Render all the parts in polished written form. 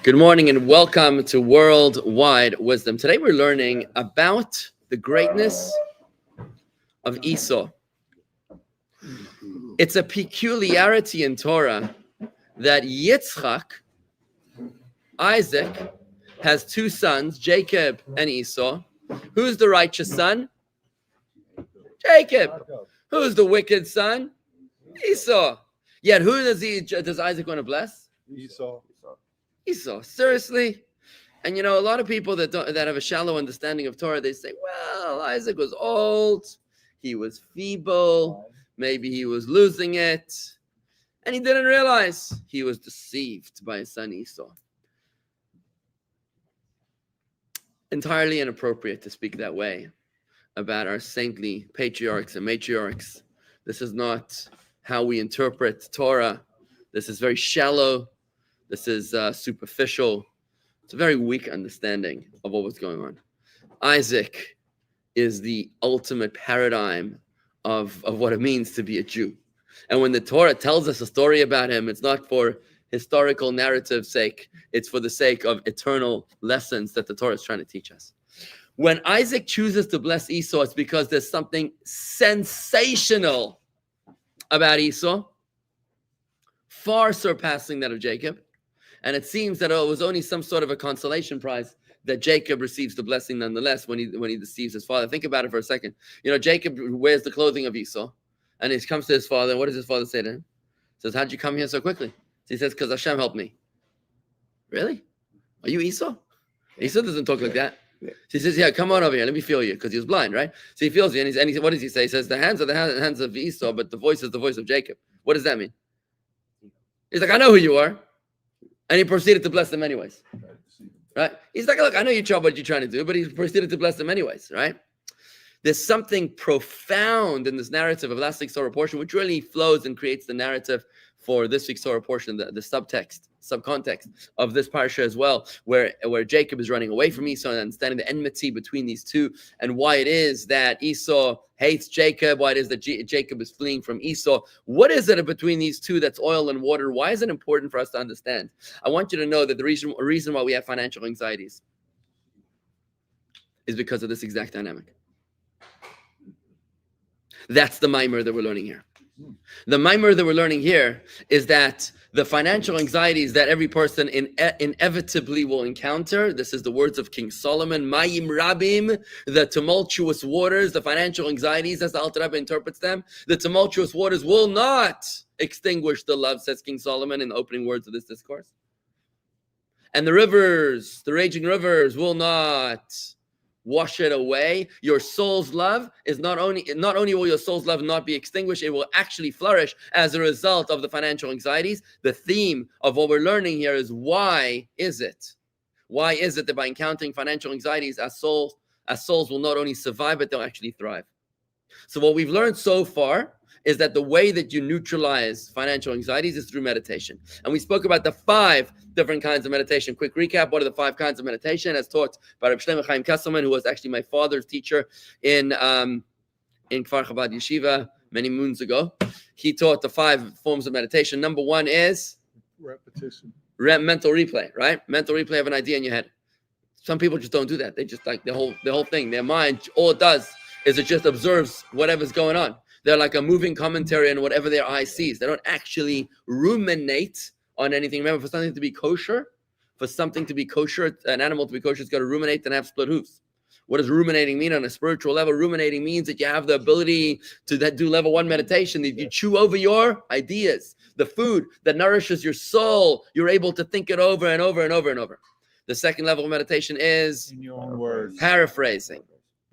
Good morning and welcome to Worldwide Wisdom. Today we're learning about the greatness of Esau. It's a peculiarity in Torah that Yitzchak, Isaac, has two sons, Jacob and Esau. Who's the righteous son? Jacob. Who's the wicked son? Esau. Yet who does Isaac want to bless? Esau. Seriously? And a lot of people that have a shallow understanding of Torah, they say, well, Isaac was old, he was feeble, maybe he was losing it, and he didn't realize he was deceived by his son Esau. Entirely inappropriate to speak that way about our saintly patriarchs and matriarchs. This is not how we interpret Torah. This is very shallow. This is superficial. It's a very weak understanding of what was going on. Isaac is the ultimate paradigm of what it means to be a Jew. And when the Torah tells us a story about him, it's not for historical narrative's sake. It's for the sake of eternal lessons that the Torah is trying to teach us. When Isaac chooses to bless Esau, it's because there's something sensational about Esau, far surpassing that of Jacob. And it seems that it was only some sort of a consolation prize that Jacob receives the blessing nonetheless when he deceives his father. Think about it for a second. Jacob wears the clothing of Esau, and he comes to his father. What does his father say to him? He says, how'd you come here so quickly? So he says, because Hashem helped me. Really? Are you Esau? Esau doesn't talk like that. So he says, yeah, come on over here. Let me feel you, because he was blind, right? So he feels you, and he what does he say? He says, the hands are the hands of Esau, but the voice is the voice of Jacob. What does that mean? He's like, I know who you are. And he proceeded to bless them anyways, right? He's like, look, I know you tried what you're trying to do, but he proceeded to bless them anyways, right? There's something profound in this narrative of last week's Torah portion, which really flows and creates the narrative for this week's Torah portion, the subcontext of this parsha as well, where Jacob is running away from Esau and understanding the enmity between these two, and why it is that Esau hates Jacob, why it is that Jacob is fleeing from Esau. What is it between these two that's oil and water? Why is it important for us to understand? I want you to know that the reason why we have financial anxieties is because of this exact dynamic. That's the mimer that we're learning here. The mimer that we're learning here is that the financial anxieties that every person inevitably will encounter, this is the words of King Solomon, Mayim, Rabim, the tumultuous waters, the financial anxieties, as the Alter Rebbe interprets them, the tumultuous waters will not extinguish the love, says King Solomon in the opening words of this discourse. And the rivers, the raging rivers, will not wash it away. Your soul's love is not only will your soul's love not be extinguished, it will actually flourish as a result of the financial anxieties. The theme of what we're learning here is why is it that by encountering financial anxieties, our souls will not only survive, but they'll actually thrive. So what we've learned so far is that the way that you neutralize financial anxieties is through meditation. And we spoke about the 5 different kinds of meditation. Quick recap, what are the 5 kinds of meditation as taught by Rabbi Shlomo Chaim Kesselman, who was actually my father's teacher in Kfar Chabad Yeshiva many moons ago. He taught the 5 forms of meditation. Number 1 is repetition. Mental replay, right? Mental replay of an idea in your head. Some people just don't do that. They just like the whole thing. Their mind, all it does is it just observes whatever's going on. They're like a moving commentary on whatever their eye sees. They don't actually ruminate on anything. Remember, for something to be kosher, an animal to be kosher, it's got to ruminate and have split hooves. What does ruminating mean on a spiritual level? Ruminating means that you have the ability to do level 1 meditation, that you chew over your ideas, the food that nourishes your soul. You're able to think it over and over and over and over. The second level of meditation is In your own words. Paraphrasing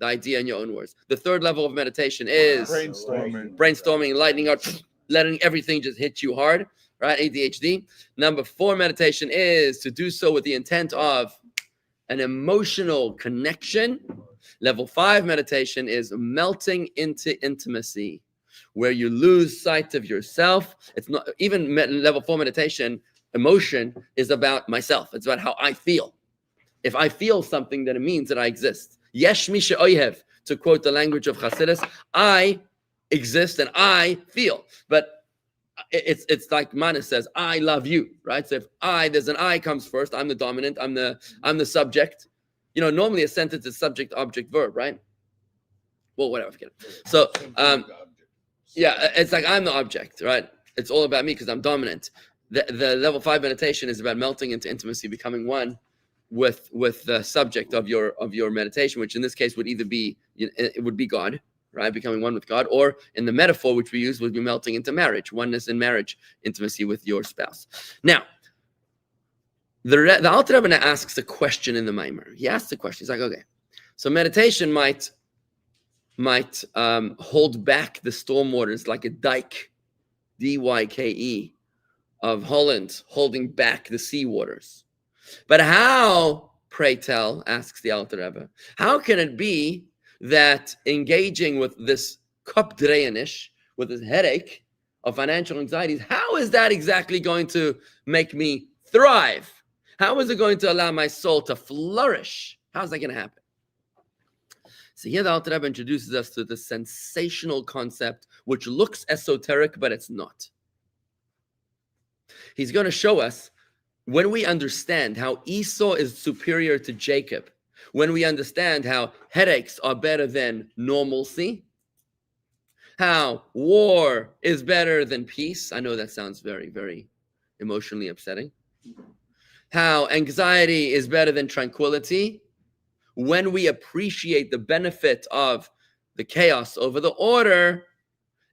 the idea in your own words. The third level of meditation is brainstorming, lightning out, letting everything just hit you hard, right? ADHD. Number 4 meditation is to do so with the intent of an emotional connection. Level 5 meditation is melting into intimacy, where you lose sight of yourself. It's not even level 4 meditation. Emotion is about myself. It's about how I feel. If I feel something, then it means that I exist. Yesh mi she'oyev, to quote the language of Chassidus, I exist and I feel. But it's like Manas says, I love you, right? So if there's an I comes first, I'm the dominant, I'm the subject. Normally a sentence is subject, object, verb, right? Well, whatever, forget it. So yeah, it's like I'm the object, right? It's all about me because I'm dominant. The level 5 meditation is about melting into intimacy, becoming one with the subject of your meditation, which in this case would either be, it would be God, right? Becoming one with God, or in the metaphor which we use would be melting into marriage, oneness in marriage, intimacy with your spouse. Now, the Alter Rebbe asks a question in the Mayim. He asks a question. He's like, okay, so meditation might hold back the storm waters like a dike, D-Y-K-E, of Holland holding back the sea waters. But how, pray tell, asks the Alter Rebbe, how can it be that engaging with this kopdreinish, with this headache of financial anxieties, how is that exactly going to make me thrive? How is it going to allow my soul to flourish? How's that going to happen? So here the Alter Rebbe introduces us to the sensational concept, which looks esoteric, but it's not. He's going to show us, when we understand how Esau is superior to Jacob, when we understand how headaches are better than normalcy, how war is better than peace. I know that sounds very, very emotionally upsetting. How anxiety is better than tranquility. When we appreciate the benefit of the chaos over the order,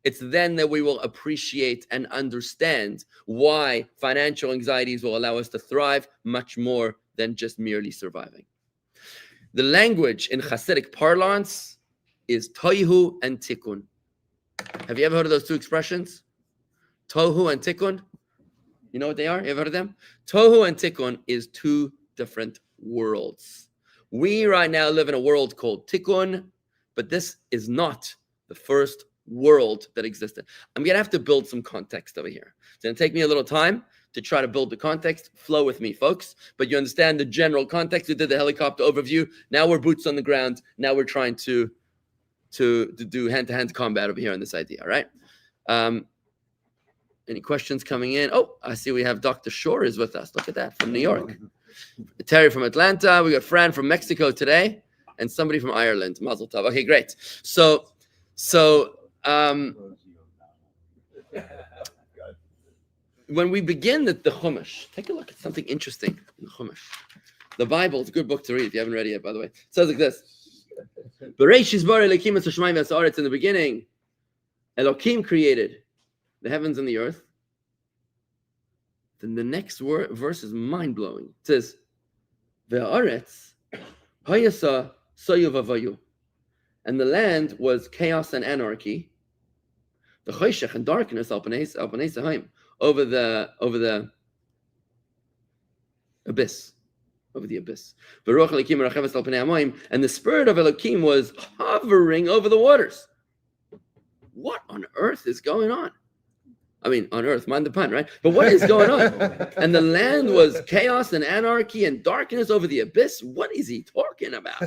it's then that we will appreciate and understand why financial anxieties will allow us to thrive much more than just merely surviving. The language in Hasidic parlance is tohu and tikkun. Have you ever heard of those two expressions? Tohu and tikkun? You know what they are? You ever heard of them? Tohu and tikkun is two different worlds. We right now live in a world called tikkun, but this is not the first world that existed. I'm going to have to build some context over here. It's going to take me a little time to try to build the context. Flow with me, folks. But you understand the general context. We did the helicopter overview. Now we're boots on the ground. Now we're trying to do hand-to-hand combat over here on this idea, all right? Any questions coming in? Oh, I see we have Dr. Shore is with us. Look at that, from New York. Terry from Atlanta. We got Fran from Mexico today, and somebody from Ireland. Mazel tov. Okay, great. So when we begin the Chumash, take a look at something interesting in the Chumash. The Bible is a good book to read if you haven't read it yet, by the way. It says like this. Bereshis bara Elokim es hashamayim v'ha'aretz. In the beginning, Elokim created the heavens and the earth. Then the next verse is mind-blowing. It says, Ve'aretz hayasa soyu v'avayu. And the land was chaos and anarchy. The choshech and darkness al panei sahayim, over the abyss. Over the abyss. And the spirit of Elohim was hovering over the waters. What on earth is going on? I mean, on earth, mind the pun, right? But what is going on? And the land was chaos and anarchy and darkness over the abyss. What is he talking about?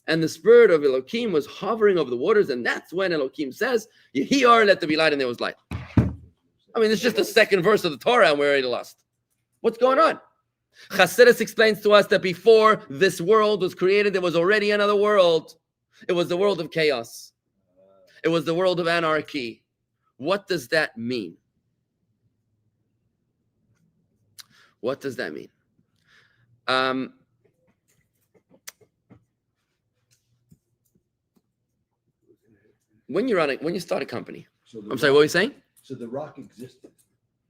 And the spirit of Elohim was hovering over the waters. And that's when Elohim says, Yehiyar, let there be light, and there was light. I mean, it's just the second verse of the Torah, and we're already lost. What's going on? Chassidus explains to us that before this world was created, there was already another world. It was the world of chaos. It was the world of anarchy. What does that mean? What does that mean? When you start a company, I'm sorry, what were you saying? So the rock existed.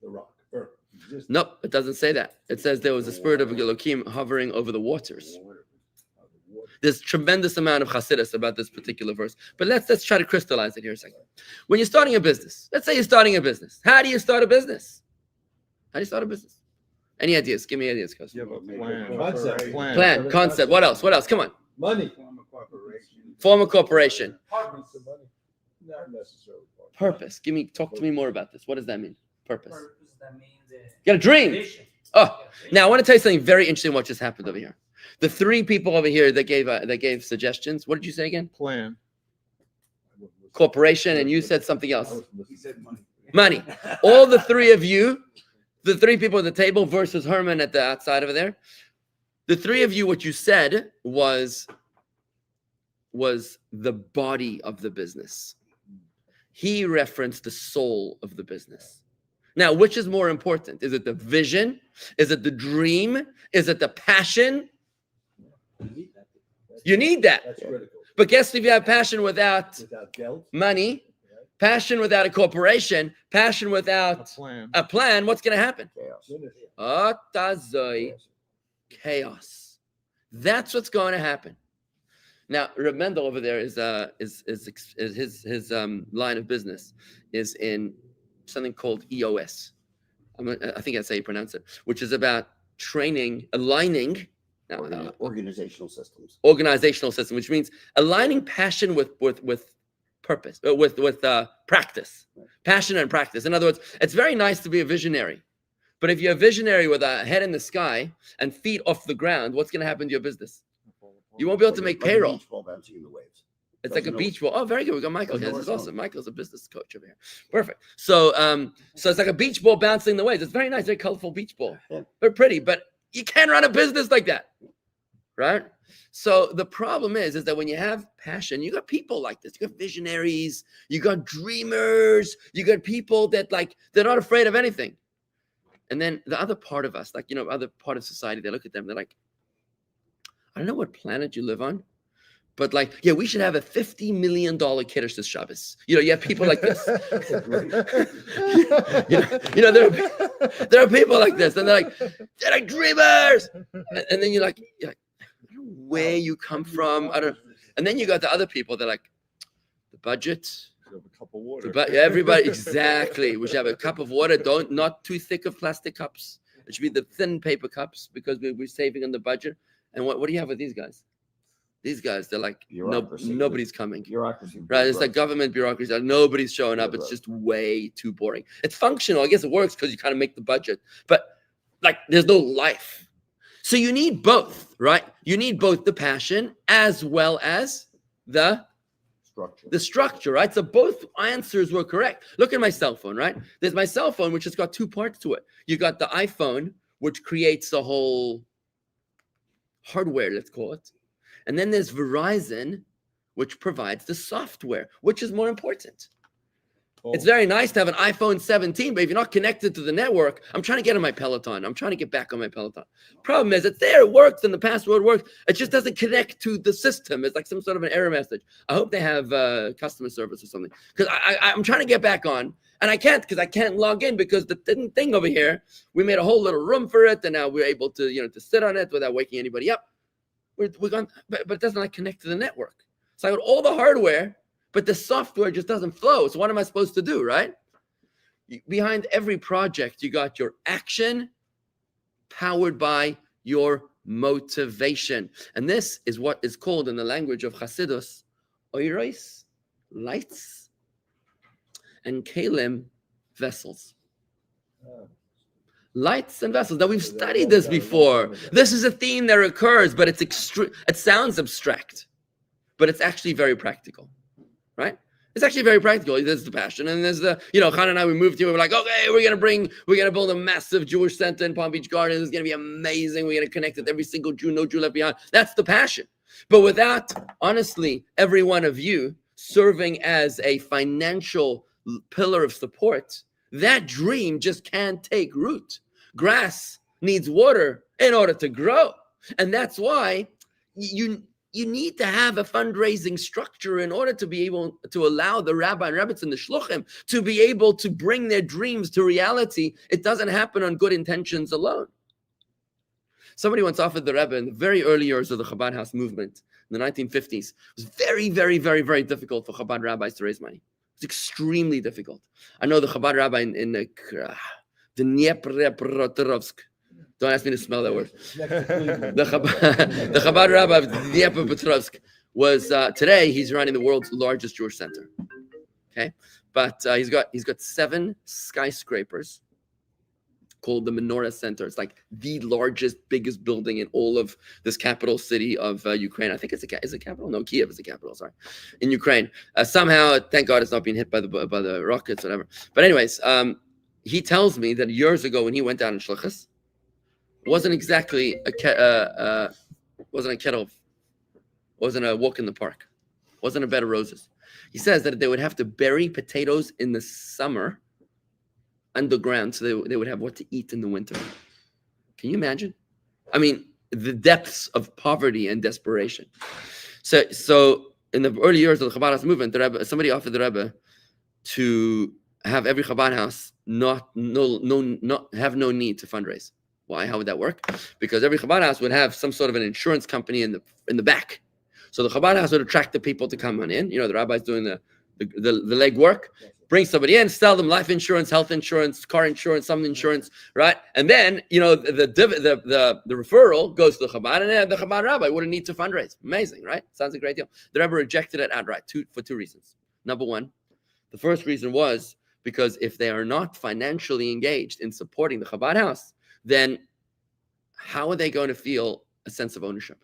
The rock, earth existed. Nope, it doesn't say that. It says there was a spirit of Elohim hovering over the waters. There's tremendous amount of Chassidus about this particular verse. But let's try to crystallize it here a second. When you're starting a business, let's say you're starting a business. How do you start a business? How do you start a business? Any ideas? Give me ideas, guys. You have a plan. Concept. Plan, concept. What else? What else? Come on. Money. Form a corporation. Partners of money. Not necessarily. Purpose. Talk to me more about this. What does that mean? Purpose. That means You got a dream. vision. Oh, now I want to tell you something very interesting. What just happened over here? The three people over here that gave suggestions. What did you say again? Plan. Corporation, and you said something else. He said money. Money. All the three of you, the three people at the table versus Herman at the outside over there. The three of you, what you said was the body of the business. He referenced the soul of the business. Now, which is more important? Is it the vision? Is it the dream? Is it the passion? You need that. That's critical. But guess if you have passion without guilt, money, passion without a corporation, passion without a plan, what's going to happen? chaos. Chaos. That's what's going to happen. Now, Reb Mendel over there is his line of business is in something called EOS. I think that's how you pronounce it, which is about training, aligning. Organizational systems. Organizational system, which means aligning passion with purpose, with practice, passion and practice. In other words, it's very nice to be a visionary, but if you're a visionary with a head in the sky and feet off the ground, what's going to happen to your business? You won't be able to make payroll. Beach ball bouncing in the waves. It's like a beach ball. Oh, very good. We got Michael here. This is awesome. Michael's a business coach over here. Perfect. So it's like a beach ball bouncing in the waves. It's very nice, very colorful beach ball. Yeah. Very pretty, but you can't run a business like that, right? So the problem is that when you have passion, you got people like this. You got visionaries. You got dreamers. You got people that they're not afraid of anything. And then the other part of us, other part of society, they look at them. They're like, I don't know what planet you live on, but we should have a $50 million Kiddush this Shabbos. You have people like this. There are people like this, and they're like dreamers. And then you're like, I don't know where you come from. I don't. And then you got the other people. They're like, the budget. Have a cup of water. Everybody, exactly. We should have a cup of water. Not too thick of plastic cups. It should be the thin paper cups because we're saving on the budget. And what do you have with these guys? These guys, they're like, nobody's coming. Bureaucracy. Right? It's like government bureaucracy. Nobody's showing up. It's just way too boring. It's functional. I guess it works because you kind of make the budget. But there's no life. So you need both, right? You need both the passion as well as the structure, right? So both answers were correct. Look at my cell phone, right? There's my cell phone, which has got two parts to it. You got the iPhone, which creates the whole hardware, let's call it. And then there's Verizon, which provides the software, which is more important. It's very nice to have an iPhone 17, but if you're not connected to the network, I'm trying to get on my Peloton. I'm trying to get back on my Peloton. Problem is, it's there, it works, and the password works. It just doesn't connect to the system. It's like some sort of an error message. I hope they have customer service or something. Because I'm trying to get back on, and I can't because I can't log in because the thing over here, we made a whole little room for it, and now we're able to, to sit on it without waking anybody up. We're gone, but it doesn't connect to the network. So I got all the hardware, but the software just doesn't flow. So what am I supposed to do, right? Behind every project, you got your action powered by your motivation. And this is what is called in the language of Hasidus, oiros, lights, and kalim, vessels. Lights and vessels. Now, we've studied this before. This is a theme that recurs, but it sounds abstract, but it's actually very practical. Right? It's actually very practical. There's the passion, and there's the, Khan and I, we moved here. We're like, okay, we're gonna build a massive Jewish center in Palm Beach Gardens. It's gonna be amazing. We're gonna connect with every single Jew, no Jew left behind. That's the passion. But without, honestly, every one of you serving as a financial pillar of support, that dream just can't take root. Grass needs water in order to grow, and that's why you need to have a fundraising structure in order to be able to allow the rabbi and rabbis and the shluchim to be able to bring their dreams to reality. It doesn't happen on good intentions alone. Somebody once offered the Rebbe in the very early years of the Chabad House movement in the 1950s. It was very, very, very, very difficult for Chabad rabbis to raise money. It's extremely difficult. I know the Chabad rabbi in the Dnepropetrovsk. Don't ask me to smell that word. The Chabad rabbi of Dnepropetrovsk was today. He's running the world's largest Jewish center. Okay, but he's got 7 skyscrapers called the Menorah Center. It's like the largest, biggest building in all of this capital city of Ukraine. I think is it capital? No, Kiev is the capital. Sorry, in Ukraine. Somehow, thank God, it's not being hit by the rockets, whatever. But anyways, he tells me that years ago when he went down in Shlichus, wasn't exactly wasn't a walk in the park, wasn't a bed of roses. He says that they would have to bury potatoes in the summer underground so they would have what to eat in the winter. Can you imagine? I mean, the depths of poverty and desperation. So in the early years of the Chabad house movement, somebody offered the Rebbe to have every Chabad house not have no need to fundraise. Why? How would that work? Because every Chabad house would have some sort of an insurance company in the back. So the Chabad house would attract the people to come on in. You know, the rabbi's doing the leg work. Bring somebody in, sell them life insurance, health insurance, car insurance, some insurance, right? And then, you know, the referral goes to the Chabad, and the Chabad rabbi wouldn't need to fundraise. Amazing, right? Sounds a great deal. The Rebbe rejected it outright for two reasons. Number one, the first reason was because if they are not financially engaged in supporting the Chabad house, then how are they going to feel a sense of ownership?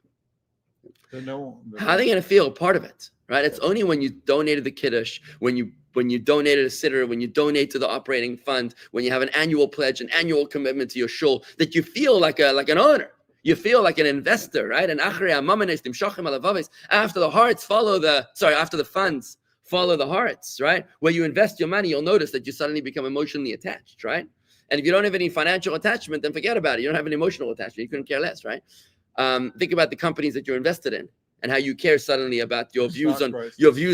How are they going to feel a part of it, right? It's only when you donated the kiddush, when you donated a sitter, when you donate to the operating fund, when you have an annual pledge, an annual commitment to your shul, that you feel like an owner. You feel like an investor, right? And after the funds follow the hearts, right? Where you invest your money, you'll notice that you suddenly become emotionally attached, right? And if you don't have any financial attachment, then forget about it. You don't have an emotional attachment. You couldn't care less, right? Think about the companies that you're invested in and how you care suddenly about your views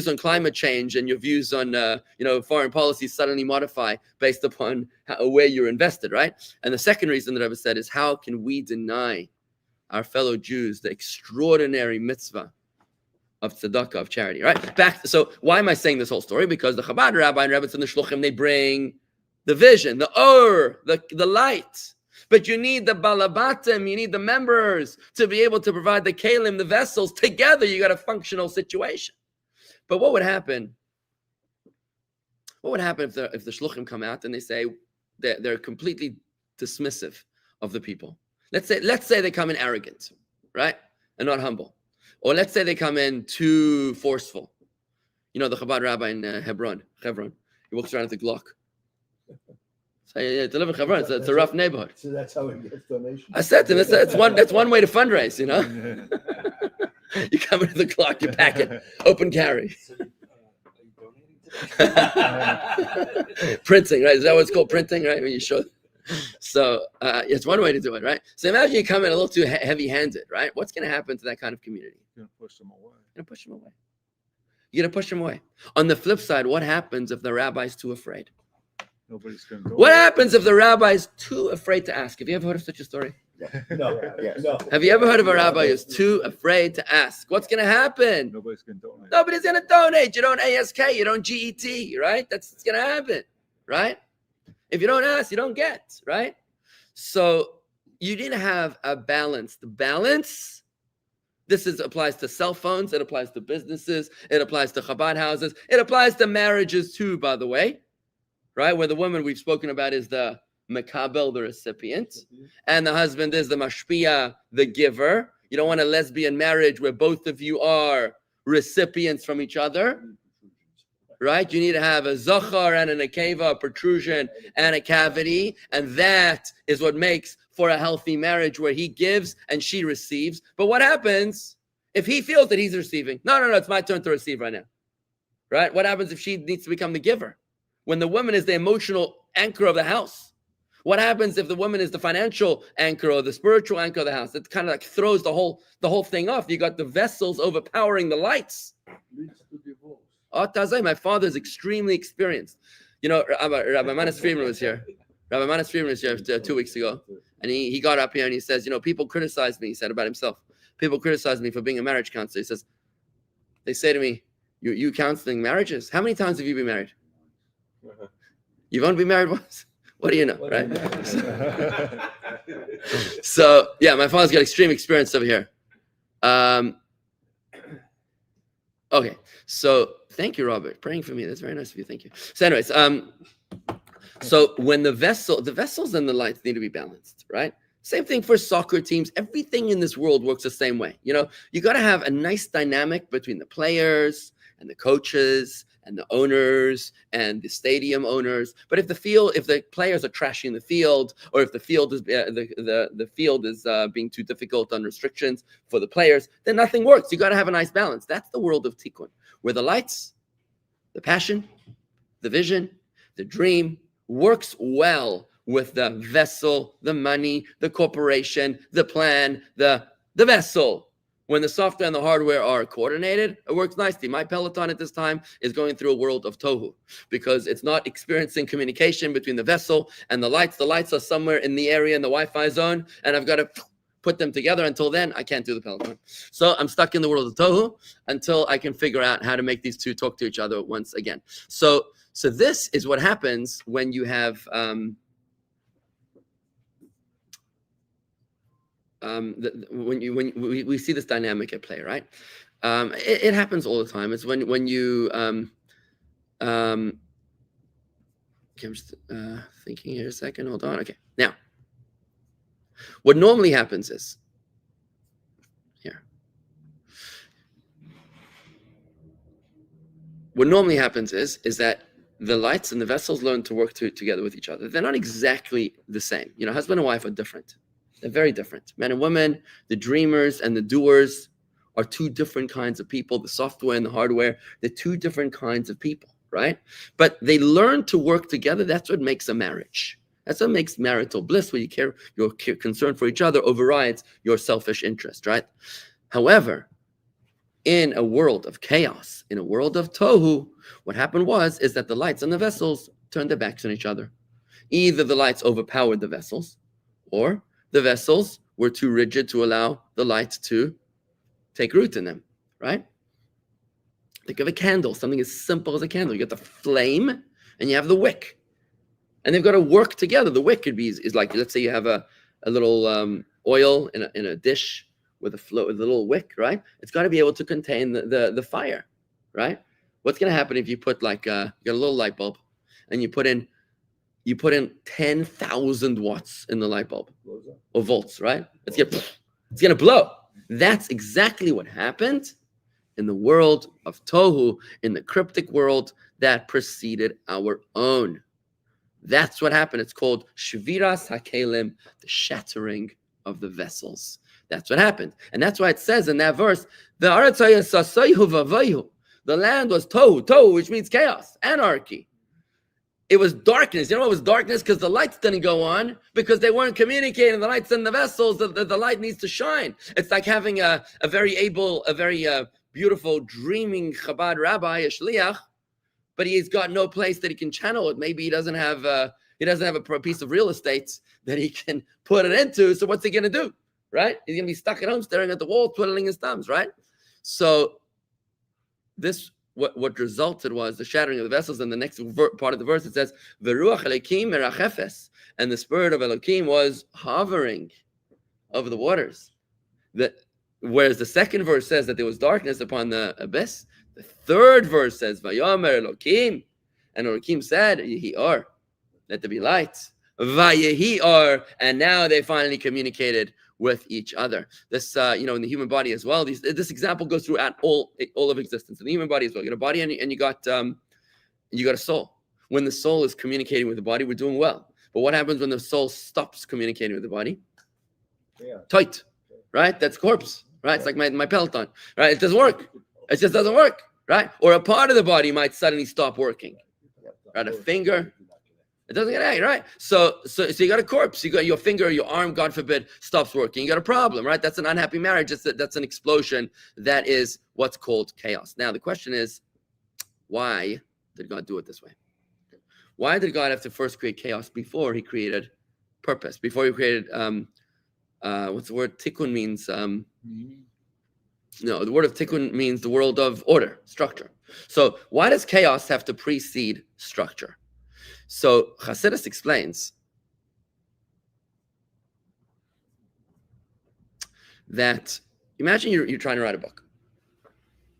on climate change, and your views on foreign policy suddenly modify based upon where you're invested, right? And the second reason that I've said is, how can we deny our fellow Jews the extraordinary mitzvah of tzedakah, of charity, right? So why am I saying this whole story? Because the Chabad rabbi and rabbis and the shluchim, they bring the vision, the or, the light. But you need the balabatim, you need the members to be able to provide the kalim, the vessels. Together, you got a functional situation. But what would happen? What would happen if the shluchim come out and they say they're completely dismissive of the people? Let's say they come in arrogant, right, and not humble, or let's say they come in too forceful. You know, the Chabad rabbi in Hebron, he walks around with a Glock. So to live in Hebron, it's a rough neighborhood. So that's how he gets donations. I said to him, that's one way to fundraise, you know. You come into the clock, you pack it, open carry. Printing, right? Is that what it's called, printing, right? When you show. So it's one way to do it, right? So imagine you come in a little too heavy-handed, right? What's going to happen to that kind of community? You're going to push them away. You're going to push them away. You're going to push them away. On the flip side, what happens if the rabbi's too afraid? Nobody's going to do What it. happens if the rabbi's too afraid to ask? Have you ever heard of such a story? No. Have you ever heard of a rabbi who's too afraid to ask? What's going to happen? Nobody's going to donate. Nobody's going to donate. You don't ASK. You don't GET, right? That's what's going to happen, right? If you don't ask, you don't get, right? So you didn't have a balance. The balance, applies to cell phones. It applies to businesses. It applies to Chabad houses. It applies to marriages too, by the way, right? Where the woman we've spoken about is the Mekabel, the recipient, and the husband is the Mashpia, the giver. You don't want a lesbian marriage where both of you are recipients from each other, right? You need to have a Zachar and a Nekeva, a protrusion and a cavity, and that is what makes for a healthy marriage where he gives and she receives. But what happens if he feels that he's receiving? No, it's my turn to receive right now, right? What happens if she needs to become the giver? When the woman is the emotional anchor of the house? What happens if the woman is the financial anchor or the spiritual anchor of the house? It kind of like throws the whole thing off. You got the vessels overpowering the lights. Leads to divorce. My father is extremely experienced. You know, Rabbi Manas Friedman was here. Rabbi Manas Friedman was here 2 weeks ago. And he got up here and he says, you know, people criticize me, he said about himself. People criticize me for being a marriage counselor. He says, they say to me, you counseling marriages? How many times have you been married? You've only been married once? What do you know, right? So, yeah, my father's got extreme experience over here. Okay, so thank you, Robert, praying for me. That's very nice of you. Thank you. So anyways, So when the vessels and the lights need to be balanced, right? Same thing for soccer teams. Everything in this world works the same way. You got to have a nice dynamic between the players and the coaches and the owners and the stadium owners. But if the players are trashing the field, or if the field is the field is being too difficult on restrictions for the players, then nothing works. You got to have a nice balance. That's the world of tikkun, where the lights, the passion, the vision, the dream works well with the vessel, the money, the corporation, the plan, the vessel. When the software and the hardware are coordinated, it works nicely. My Peloton at this time is going through a world of tohu because it's not experiencing communication between the vessel and the lights. The lights are somewhere in the area in the Wi-Fi zone, and I've got to put them together. Until then, I can't do the Peloton. So I'm stuck in the world of tohu until I can figure out how to make these two talk to each other once again. So this is what happens when you have when we see this dynamic at play, right? It happens all the time. It's when you I'm just thinking here a second. Hold on. Okay. Now, what normally happens is here. What normally happens is that the lights and the vessels learn to work together with each other. They're not exactly the same. Husband and wife are different. They're very different. Men and women, the dreamers and the doers are two different kinds of people. The software and the hardware, they're two different kinds of people, right? But they learn to work together. That's what makes a marriage. That's what makes marital bliss, where your concern for each other overrides your selfish interest, right? However, in a world of chaos, in a world of tohu, what happened is that the lights and the vessels turned their backs on each other. Either the lights overpowered the vessels, or the vessels were too rigid to allow the lights to take root in them, right? Think of a candle, something as simple as a candle. You got the flame and you have the wick, and they've got to work together. The wick is like, let's say you have a little oil in a dish with a little wick, right? It's got to be able to contain the fire, right? What's going to happen if you put you got a little light bulb and you put in 10,000 watts in the light bulb, or volts, right? It's gonna blow. That's exactly what happened in the world of tohu, in the cryptic world that preceded our own. That's what happened. It's called shviras hakelim, the shattering of the vessels. That's what happened, and that's why it says in that verse, the land was tohu, which means chaos, anarchy. It was darkness. You know what was darkness? Because the lights didn't go on, because they weren't communicating. The lights and the vessels, the light needs to shine. It's like having a very beautiful, dreaming Chabad rabbi, a shliach, but he's got no place that he can channel it. Maybe he doesn't have a piece of real estate that he can put it into. So what's he going to do, right? He's going to be stuck at home staring at the wall, twiddling his thumbs, right? So this... What resulted was the shattering of the vessels. And the next part of the verse, it says, "V'ruach Elokim merachefes," and the spirit of Elokim was hovering over the waters. Whereas the second verse says that there was darkness upon the abyss, the third verse says, "Vayomer Elokim," and Elokim said, "Yehi or," let there be light. Vayehi or, and now they finally communicated with each other. This, in the human body as well. This example goes throughout all of existence. In the human body as well, you got a body and you got a soul. When the soul is communicating with the body, we're doing well. But what happens when the soul stops communicating with the body? Yeah. Tight, right? That's corpse, right? It's like my Peloton, right? It doesn't work. It just doesn't work, right? Or a part of the body might suddenly stop working, right? A finger. It doesn't get out, right? So you got a corpse. You got your finger, your arm, God forbid, stops working. You got a problem, right? That's an unhappy marriage. That's an explosion. That is what's called chaos. Now, the question is, why did God do it this way? Why did God have to first create chaos before he created purpose? Before he created, what's the word? Tikkun means, no, the word of tikkun means the world of order, structure. So why does chaos have to precede structure? So Chassidus explains that, imagine you're trying to write a book.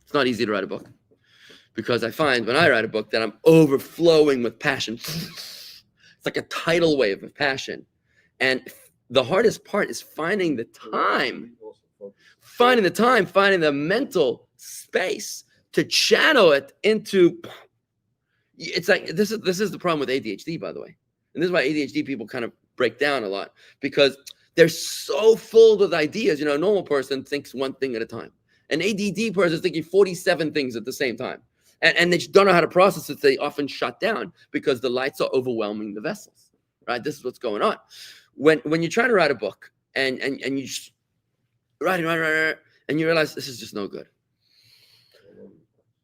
It's not easy to write a book, because I find when I write a book that I'm overflowing with passion. It's like a tidal wave of passion. And the hardest part is finding the time, finding the mental space to channel it into. It's like this is the problem with ADHD, by the way. And this is why ADHD people kind of break down a lot, because they're so full with ideas. A normal person thinks one thing at a time. An ADD person is thinking 47 things at the same time. And they just don't know how to process it. They often shut down because the lights are overwhelming the vessels, right? This is what's going on. When you're trying to write a book and you just write, and you realize this is just no good.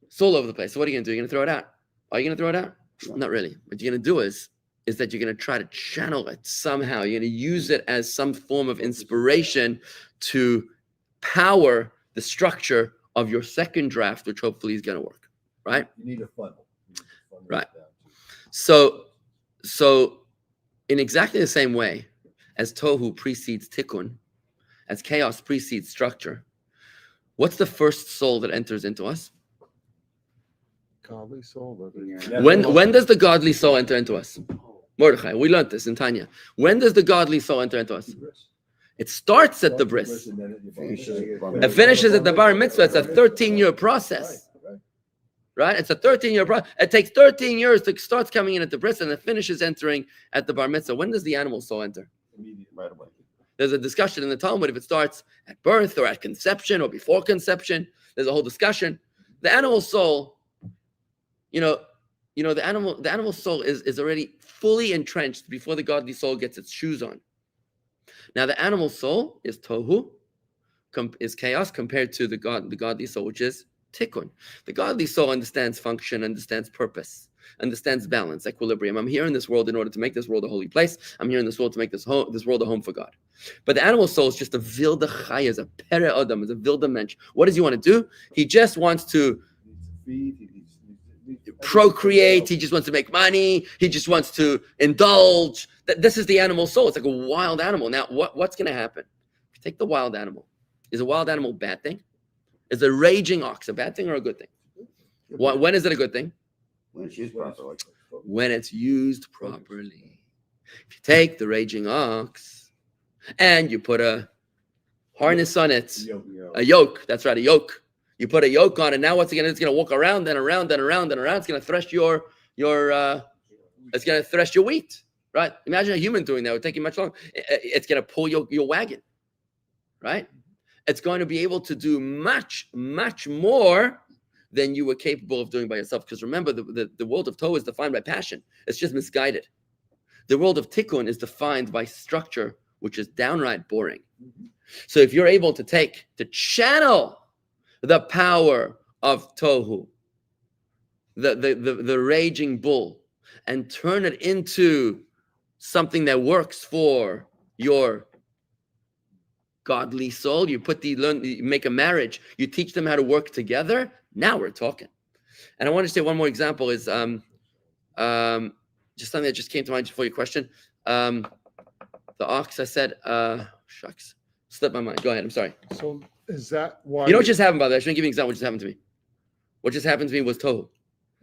It's all over the place. So what are you going to do? You're going to throw it out. Are you going to throw it out? Not really. What you're going to do is that you're going to try to channel it somehow. You're going to use it as some form of inspiration to power the structure of your second draft, which hopefully is going to work, right? You need a funnel. Right. So in exactly the same way as tohu precedes tikkun, as chaos precedes structure, what's the first soul that enters into us? Godly soul. When does the godly soul enter into us? Mordechai, we learned this in Tanya. When does the godly soul enter into us? It starts at the bris. It finishes at the bar mitzvah. It's a 13-year process. Right? It's a 13-year process. It takes 13 years to start coming in at the bris, and it finishes entering at the bar mitzvah. When does the animal soul enter? Right away. There's a discussion in the Talmud if it starts at birth or at conception or before conception. There's a whole discussion. The animal soul, the animal soul is already fully entrenched before the godly soul gets its shoes on. Now, the animal soul is tohu, is chaos, compared to the godly soul, which is tikkun. The godly soul understands function, understands purpose, understands balance, equilibrium. I'm here in this world in order to make this world a holy place. I'm here in this world to make this world a home for God. But the animal soul is just a wilde chai, is a pere adam, is a wilde mensch. What does he want to do? He just wants to procreate. He just wants to make money. He just wants to indulge. This is the animal soul. It's like a wild animal. Now, what's going to happen? If you take the wild animal, is a wild animal a bad thing? Is a raging ox a bad thing or a good thing? When is it a good thing? When it's used properly. When it's used properly. If you take the raging ox and you put a harness on it, a yoke, that's right, a yoke. You put a yoke on it. Now what's it going to do? It's going to walk around and around and around and around. It's going to thresh it's going to thresh your wheat, right? Imagine a human doing that. It would take you much longer. It's going to pull your wagon, right? It's going to be able to do much, much more than you were capable of doing by yourself. Because remember, the world of Torah is defined by passion. It's just misguided. The world of Tikkun is defined by structure, which is downright boring. So if you're able to channel the power of Tohu, the raging bull, and turn it into something that works for your godly soul. You make a marriage. You teach them how to work together. Now we're talking. And I want to say one more example is just something that just came to mind before your question. The ox, I said, shucks, slipped my mind. Go ahead. I'm sorry. So is that why? You know what just happened, by the way? I shouldn't give you an example. What just happened to me? What just happened to me was Tohu.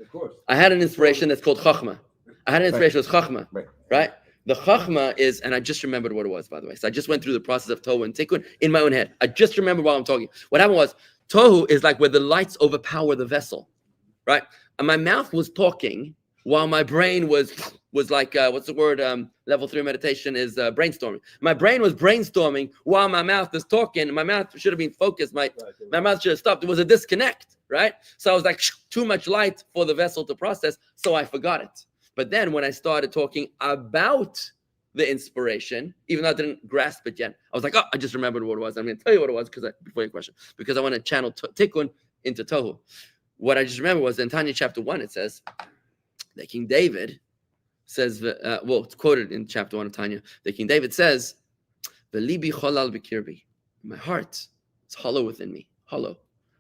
Of course. I had an inspiration that's called Chachma. Chachma, right? The Chachma is, and I just remembered what it was, by the way. So I just went through the process of Tohu and Tikkun in my own head. I just remembered while I'm talking. What happened was, Tohu is like where the lights overpower the vessel, right? And my mouth was talking while my brain was like, what's the word? Level 3 meditation is brainstorming. My brain was brainstorming while my mouth is talking. My mouth should have been focused. My mouth should have stopped. It was a disconnect, right? So I was like, too much light for the vessel to process, so I forgot it. But then when I started talking about the inspiration, even though I didn't grasp it yet, I was like, oh, I just remembered what it was. I'm going to tell you what it was before your question, because I want to channel Tikkun into Tohu. What I just remember was in Tanya chapter 1, it says that King David says, it's quoted in chapter 1 of Tanya, that King David says, "V'libi cholal b'kirbi," my heart is hollow within me. Hollow.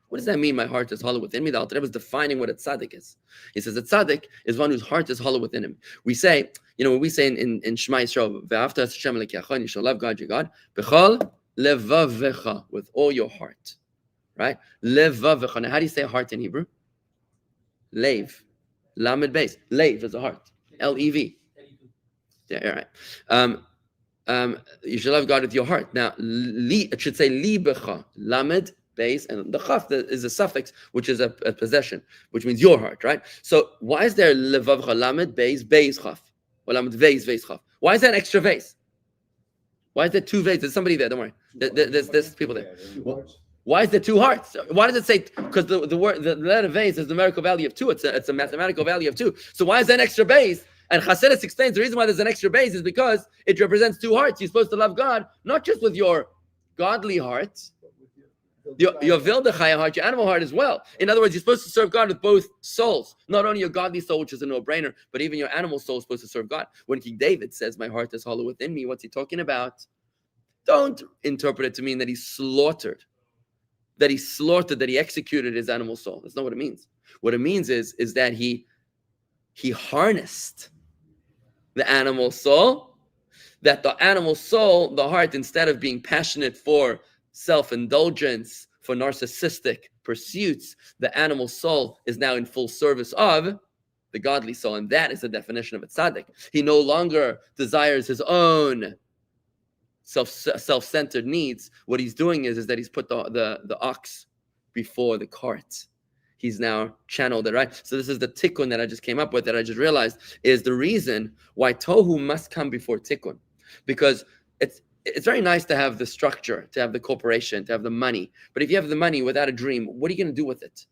What does that mean? My heart is hollow within me. The Alter Rebbe is defining what a tzaddik is. He says a tzaddik is one whose heart is hollow within him. We say, when we say in Shema Yisrael, "Ve'afta Hashem l'kecha," you shall love God your God, b'chol levavecha, with all your heart, right? Levavecha. Now, how do you say heart in Hebrew? Lev, lamed beis. Lev is a heart. Lev. Yeah, all right. You should love God with your heart. Now, it should say libecha, lamed, base, and the chaf is a suffix, which is a possession, which means your heart, right? So why is there levavcha, lamed, base, chaf? Or lamed, vase, chaf? Why is that an extra vase? Why is there two vases? There's somebody there, don't worry. There's people there. Why is there two hearts? Why does it say, because the letter vase has numerical value of 2, it's a mathematical value of 2. So why is that an extra base? And Chassidus explains the reason why there's an extra base is because it represents two hearts. You're supposed to love God, not just with your godly heart, your Vildachaya heart, your animal heart as well. In other words, you're supposed to serve God with both souls. Not only your godly soul, which is a no-brainer, but even your animal soul is supposed to serve God. When King David says, my heart is hollow within me, what's he talking about? Don't interpret it to mean that he slaughtered, that he executed his animal soul. That's not what it means. What it means is that he harnessed the animal soul, that the animal soul, the heart, instead of being passionate for self-indulgence, for narcissistic pursuits, the animal soul is now in full service of the godly soul. And that is the definition of a tzaddik. He no longer desires his own self-centered needs. What he's doing is that he's put the ox before the cart. He's now channeled it, right? So this is the tikkun that I just came up with, that I just realized is the reason why tohu must come before tikkun. Because it's very nice to have the structure, to have the corporation, to have the money. But if you have the money without a dream, what are you going to do with it?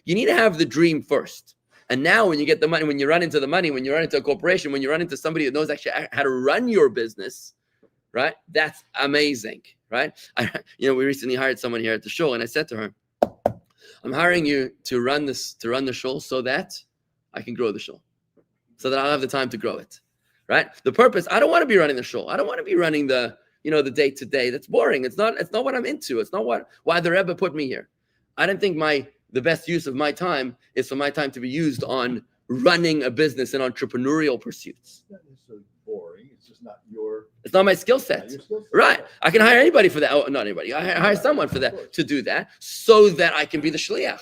You need to have the dream first. And now when you get the money, when you run into the money, when you run into a corporation, when you run into somebody that knows actually how to run your business, right? That's amazing, right? We recently hired someone here at the shul, and I said to her, I'm hiring you to run the shul so that I can grow the shul, so that I'll have the time to grow it, right? The purpose, I don't want to be running the shul. I don't want to be running the day to day. That's boring. It's not what I'm into. It's not why the Rebbe put me here. I don't think the best use of my time is for my time to be used on running a business and entrepreneurial pursuits. It's not necessarily boring. It's just not your. It's not my skill set. Right. I can hire anybody for that. Oh, not anybody. I hire someone for that, to do that, so that I can be the shliach,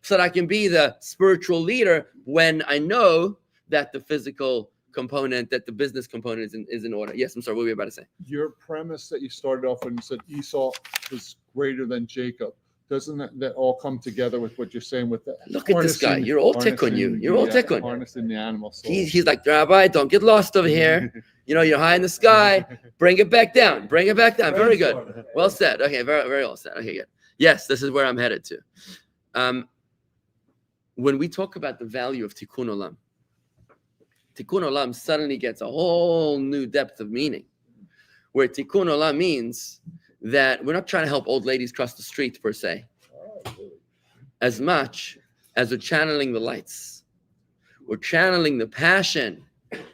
so that I can be the spiritual leader when I know that the physical component, that the business component is in order. Yes, I'm sorry. What were you about to say? Your premise that you started off when you said Esau was greater than Jacob, doesn't that all come together with what you're saying with the Look at this guy. You're all tikkun. You're all tikkun. Harnessing the animal soul. He's like, Rabbi, don't get lost over here. You're high in the sky. Bring it back down. Bring it back down. Very good. Well said. Okay, very, very well said. Okay, good. Yes, this is where I'm headed to. When we talk about the value of tikkun olam suddenly gets a whole new depth of meaning, where tikkun olam means that we're not trying to help old ladies cross the street per se, as much as we're channeling the lights. We're channeling the passion.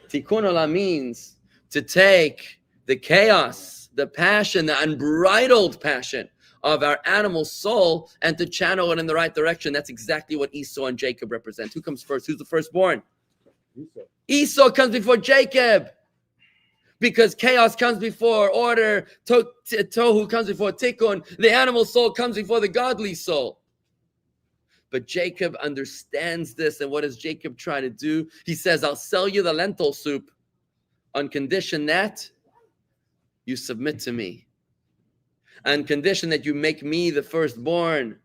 Tikkun olam means to take the chaos, the passion, the unbridled passion of our animal soul and to channel it in the right direction. That's exactly what Esau and Jacob represent. Who comes first? Who's the firstborn? Esau comes before Jacob, because chaos comes before order, tohu comes before tikkun, the animal soul comes before the godly soul. But Jacob understands this, and what does Jacob try to do? He says, I'll sell you the lentil soup on condition that you submit to me, on condition that you make me the firstborn.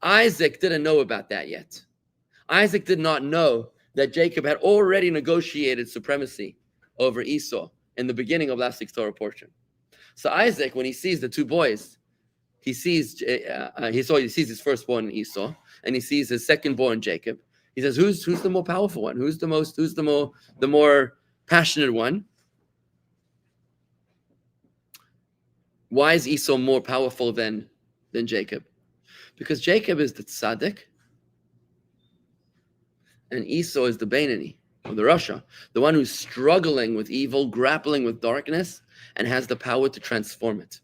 Isaac didn't know about that yet. Isaac did not know that Jacob had already negotiated supremacy over Esau in the beginning of last week's Torah portion. So Isaac, when he sees the two boys, he sees his firstborn Esau, and he sees his secondborn Jacob. He says, "Who's the more powerful one? Who's the more passionate one? Why is Esau more powerful than Jacob? Because Jacob is the tzaddik, and Esau is the Beinoni, or the Rasha, the one who's struggling with evil, grappling with darkness, and has the power to transform it.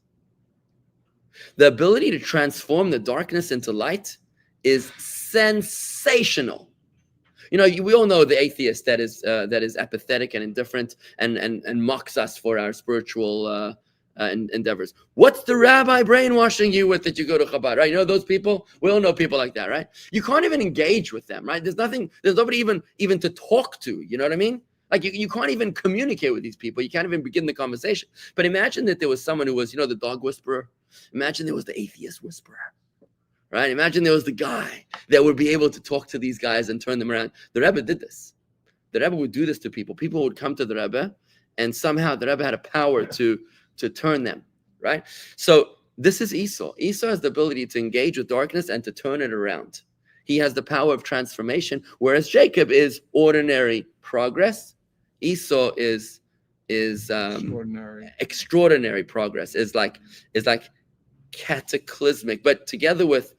The ability to transform the darkness into light is sensational. We all know the atheist that is apathetic and indifferent and mocks us for our spiritual endeavors. What's the rabbi brainwashing you with that you go to Chabad, right? Those people? We all know people like that, right? You can't even engage with them, right? There's nobody even to talk to, you know what I mean? Like you can't even communicate with these people. You can't even begin the conversation. But imagine that there was someone who was, the dog whisperer. Imagine there was the atheist whisperer, right? Imagine there was the guy that would be able to talk to these guys and turn them around. The Rebbe did this. The Rebbe would do this to people. People would come to the Rebbe, and somehow the Rebbe had a power to turn them, right? So this is Esau. Esau has the ability to engage with darkness and to turn it around. He has the power of transformation, whereas Jacob is ordinary progress. Esau is extraordinary progress. Is like cataclysmic. But together with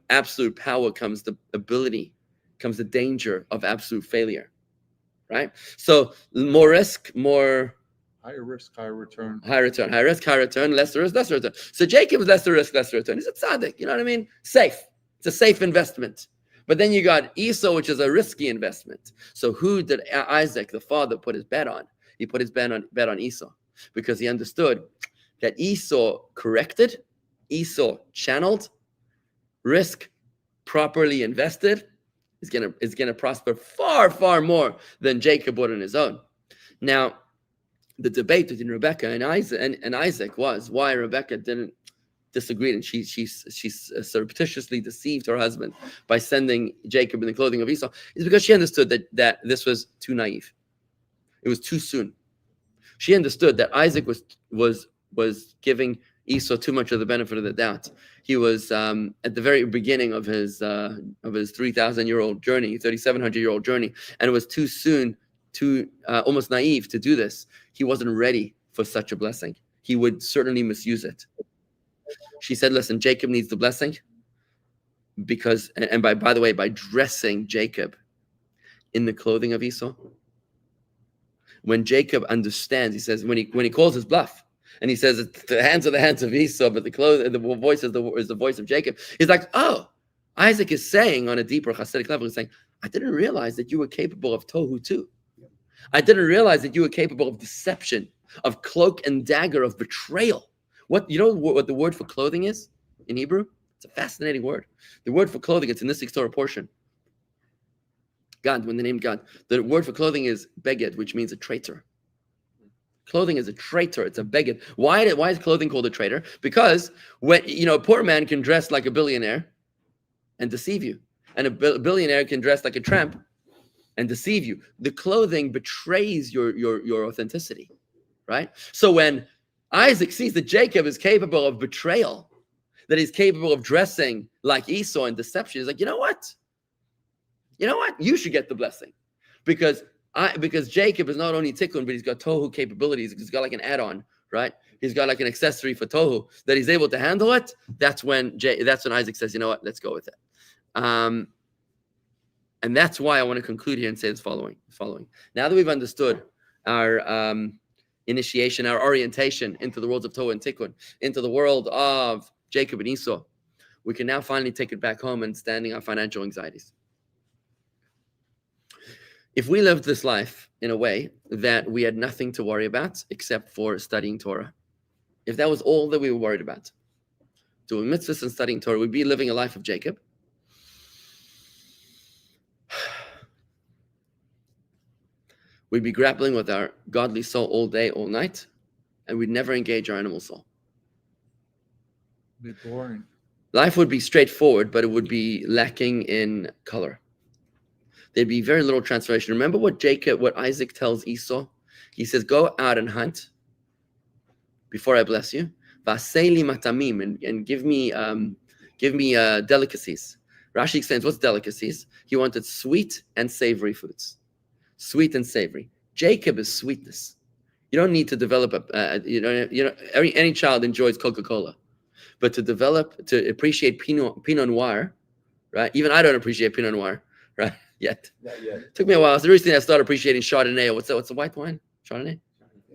absolute power comes the ability, comes the danger of absolute failure. Right? So more risk, more higher risk, higher return. High return, high risk, high return, lesser risk, lesser return. So Jacob is lesser risk, lesser return. He's a tzaddik, you know what I mean? Safe. It's a safe investment. But then you got Esau, which is a risky investment. So who did Isaac, the father, put his bet on? He put his bet on Esau because he understood that Esau corrected, Esau channeled, risk properly invested is gonna prosper far, far more than Jacob would on his own. Now, the debate between Rebecca and Isaac was why Rebecca didn't disagree, and she surreptitiously deceived her husband by sending Jacob in the clothing of Esau, is because she understood that this was too naive. It was too soon. She understood that Isaac was giving Esau too much of the benefit of the doubt. He was at the very beginning of his 3,000-year-old journey, 3,700-year-old journey, and it was too soon, too almost naive to do this. He wasn't ready for such a blessing. He would certainly misuse it. She said, listen, Jacob needs the blessing because, and by the way, by dressing Jacob in the clothing of Esau. When Jacob understands, he says, when he calls his bluff, and he says, the hands are the hands of Esau, but the voice is the voice of Jacob. He's like, oh, Isaac is saying on a deeper Hasidic level, he's saying, I didn't realize that you were capable of tohu too. I didn't realize that you were capable of deception, of cloak and dagger, of betrayal. What the word for clothing is in Hebrew? It's a fascinating word. The word for clothing, it's in this Torah portion. God, when the name God, the word for clothing is beged, which means a traitor. Clothing is a traitor. It's a beged. Why is clothing called a traitor? Because when a poor man can dress like a billionaire and deceive you, and a billionaire can dress like a tramp and deceive you. The clothing betrays your authenticity, right? So when Isaac sees that Jacob is capable of betrayal, that he's capable of dressing like Esau in deception, he's like, you know what? You should get the blessing, because Jacob is not only tikkun, but he's got tohu capabilities. He's got like an add-on, right? He's got like an accessory for tohu that he's able to handle it. That's when Isaac says, you know what? Let's go with it. And that's why I want to conclude here and say this following. Now that we've understood our initiation, our orientation into the worlds of Tohu and Tikkun, into the world of Jacob and Esau, we can now finally take it back home and standing our financial anxieties. If we lived this life in a way that we had nothing to worry about except for studying Torah, if that was all that we were worried about, doing mitzvahs and studying Torah, we'd be living a life of Jacob. We'd be grappling with our godly soul all day, all night, and we'd never engage our animal soul. It'd be boring. Life would be straightforward, but it would be lacking in color. There'd be very little transformation. Remember what Isaac tells Esau? He says, go out and hunt before I bless you. Vaseli matamim, and give me delicacies. Rashi explains what's delicacies. He wanted sweet and savory foods. Sweet and savory. Jacob is sweetness. You don't need to develop any child enjoys Coca-Cola, but to appreciate Pinot Noir, right? Even I don't appreciate Pinot Noir, right? Yet. Not yet. It took me a while. It's the recently I started appreciating Chardonnay. What's the white wine? Chardonnay?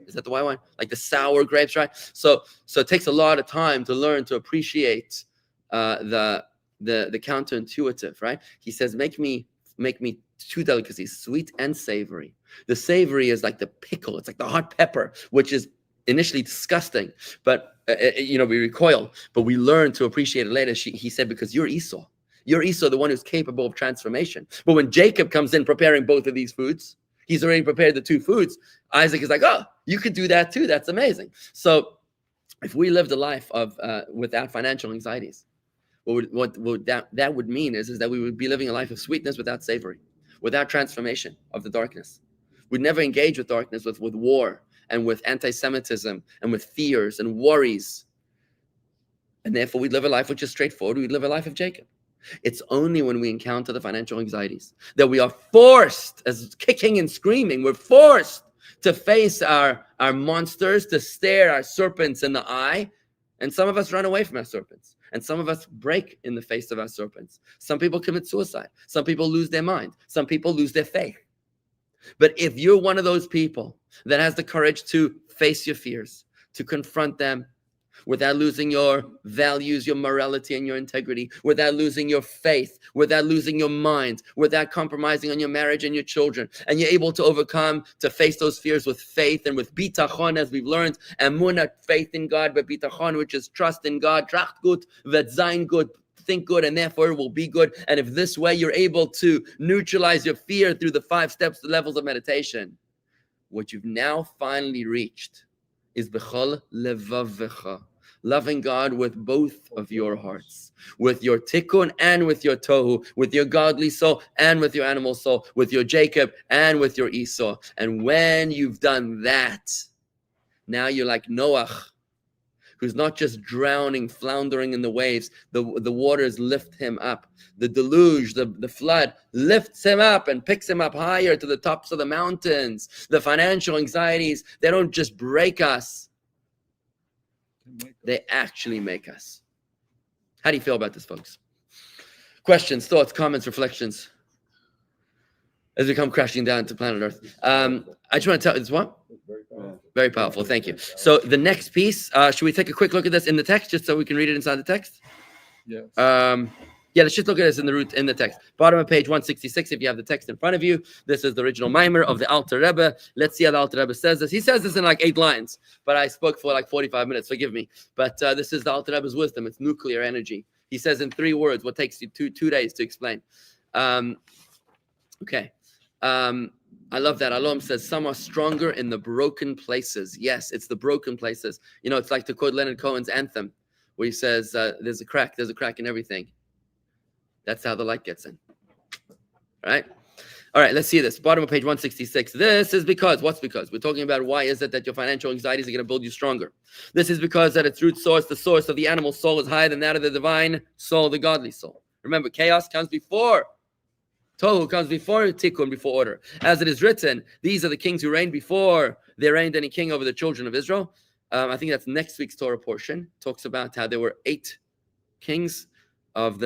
Is that the white wine? Like the sour grapes, right? So it takes a lot of time to learn to appreciate the counterintuitive, right? He says, make me two delicacies, sweet and savory. The savory is like the pickle. It's like the hot pepper, which is initially disgusting, but we recoil, but we learn to appreciate it later. He said, because you're Esau. You're Esau, the one who's capable of transformation. But when Jacob comes in preparing both of these foods, He's already prepared the two foods. Isaac is like, oh, you could do that too. That's amazing. So if we lived a life of without financial anxieties, what that would mean is that we would be living a life of sweetness without savory, without transformation of the darkness. We'd never engage with darkness, with war and with anti-Semitism and with fears and worries. And therefore we'd live a life which is straightforward. We'd live a life of Jacob. It's only when we encounter the financial anxieties that we are forced, as kicking and screaming, we're forced to face our monsters, to stare our serpents in the eye. And some of us run away from our serpents. And some of us break in the face of our serpents. Some people commit suicide. Some people lose their mind. Some people lose their faith. But if you're one of those people that has the courage to face your fears, to confront them, without losing your values, your morality, and your integrity, without losing your faith, without losing your mind, without compromising on your marriage and your children, and you're able to overcome, to face those fears with faith and with bitachon, as we've learned, emunah, faith in God, but bitachon, which is trust in God, tracht gut, vet sein gut, think good, and therefore it will be good. And if this way you're able to neutralize your fear through the 5 steps, the levels of meditation, what you've now finally reached is b'chol levavecha, loving God with both of your hearts, with your tikkun and with your tohu, with your godly soul and with your animal soul, with your Jacob and with your Esau. And when you've done that, now you're like Noach, who's not just drowning, floundering in the waves. The waters lift him up. The deluge, the flood lifts him up and picks him up higher to the tops of the mountains. The financial anxieties, they don't just break us. They actually make us. How do you feel about this, folks? Questions, thoughts, comments, reflections as we come crashing down to planet Earth. I just want to tell you, it's what? Very powerful. Thank you. So the next piece, should we take a quick look at this in the text just so we can read it inside the text? Yes. Yeah, let's just look at this in the text. Bottom of page 166, if you have the text in front of you. This is the original Mayim of the Alter Rebbe. Let's see how the Alter Rebbe says this. He says this in like 8 lines, but I spoke for like 45 minutes. Forgive me. But this is the Alter Rebbe's wisdom. It's nuclear energy. He says in 3 words what takes you two days to explain. Okay. I love that. Alom says, some are stronger in the broken places. Yes, it's the broken places. You know, it's like to quote Leonard Cohen's anthem, where he says, there's a crack in everything. That's how the light gets in. All right, let's see this. Bottom of page 166. This is because, what's because? We're talking about why is it that your financial anxieties are going to build you stronger. This is because at its root source, the source of the animal soul is higher than that of the divine soul, the godly soul. Remember, chaos comes before. Tohu comes before tikkun, before order. As it is written, these are the kings who reigned before there reigned any king over the children of Israel. I think that's next week's Torah portion. Talks about how there were 8 kings of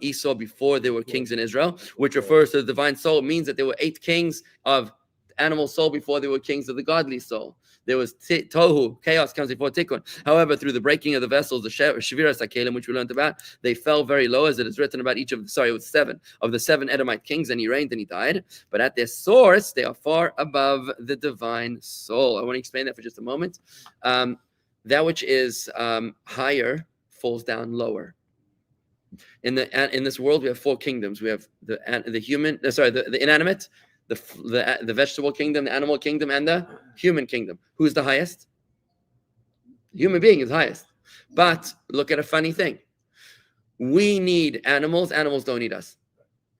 Esau before there were kings in Israel, which refers to the divine soul. It means that there were 8 kings of animal soul before there were kings of the godly soul. There was tohu, chaos comes before tikkun. However, through the breaking of the vessels, the shviras hakelim, which we learned about, they fell very low, as it is written about it was 7 of the 7 Edomite kings, and he reigned and he died. But at their source, they are far above the divine soul. I want to explain that for just a moment. That which is higher falls down lower. In this world, we have 4 kingdoms. We have the inanimate, the vegetable kingdom, the animal kingdom, and the human kingdom. Who's the highest? The human being is highest. But look at a funny thing. We need animals. Animals don't need us.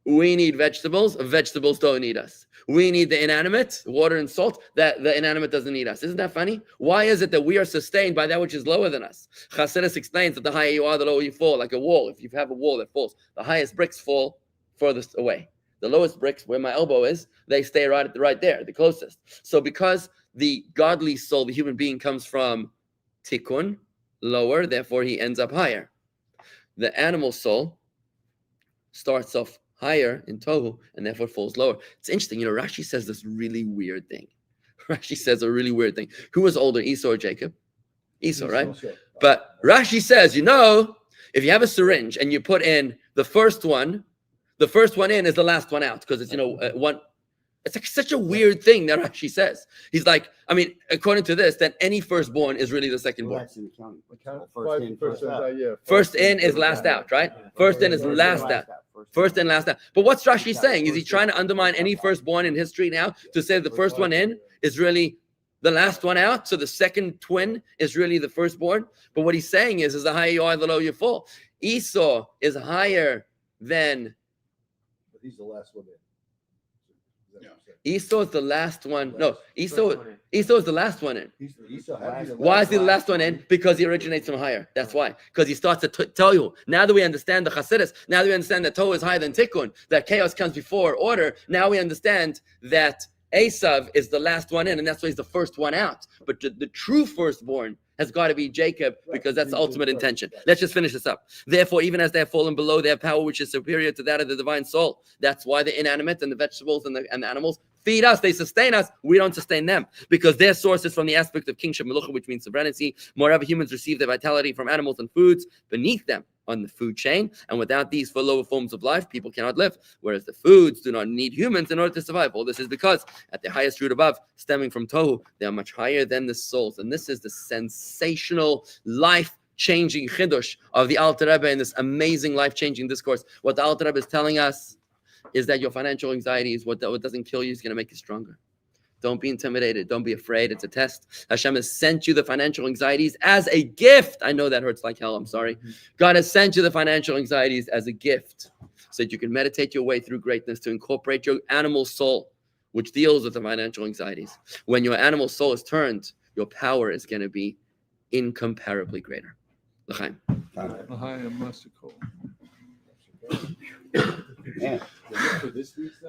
We need vegetables. Vegetables don't need us. We need the inanimate, water and salt. That the inanimate doesn't need us. Isn't that funny? Why is it that we are sustained by that which is lower than us? Chassidus explains that the higher you are, the lower you fall, like a wall. If you have a wall that falls, the highest bricks fall furthest away. The lowest bricks, where my elbow is, they stay right there, the closest. So because the godly soul, the human being, comes from tikkun, lower, therefore he ends up higher. The animal soul starts off higher in tohu and therefore falls lower. It's interesting, Rashi says this really weird thing. Rashi says a really weird thing. Who was older, Esau or Jacob? Esau, right? But Rashi says, if you have a syringe and you put in the first one in is the last one out, because it's one. It's like such a weird thing that Rashi says. He's like, according to this, that any firstborn is really the secondborn. That's in accounting. First in, First in is last out, right? First in is last out. First and last out. But what's Rashi saying? Is he trying to undermine any firstborn in history now to say the first one in is really the last one out? So the second twin is really the firstborn? But what he's saying is the higher you are, the lower you fall. Esau is higher than... But he's the last one in. Is that what you're saying? Esau is the last one. No, Esau is the last one in. Esau had to be the Why is he the last last one in? Because he originates from higher. That's why. Because he starts to tell you. Now that we understand the Chassidus, now that we understand that Torah is higher than Tikkun, that chaos comes before order, now we understand that Esau is the last one in, and that's why he's the first one out. But the true firstborn has got to be Jacob, because that's the ultimate intention. Let's just finish this up. Therefore, even as they have fallen below, they have power which is superior to that of the divine soul. That's why the inanimate and the vegetables and the animals feed us. They sustain us. We don't sustain them, because their source is from the aspect of kingship, melucha, which means sovereignty. Moreover, humans receive their vitality from animals and foods beneath them on the food chain, and without these for lower forms of life, people cannot live, whereas the foods do not need humans in order to survive. All this is because at the highest root above, stemming from tohu, they are much higher than the souls. And this is the sensational life-changing chidush of the Alter Rebbe in this amazing life-changing discourse. What the Alter Rebbe is telling us is that your financial anxiety is what doesn't kill you, is going to make you stronger. Don't be intimidated. Don't be afraid. It's a test. Hashem has sent you the financial anxieties as a gift. I know that hurts like hell. I'm sorry. God has sent you the financial anxieties as a gift so that you can meditate your way through greatness, to incorporate your animal soul, which deals with the financial anxieties. When your animal soul is turned, your power is going to be incomparably greater. L'chaim. L'chaim, Masico. Yeah. For this week's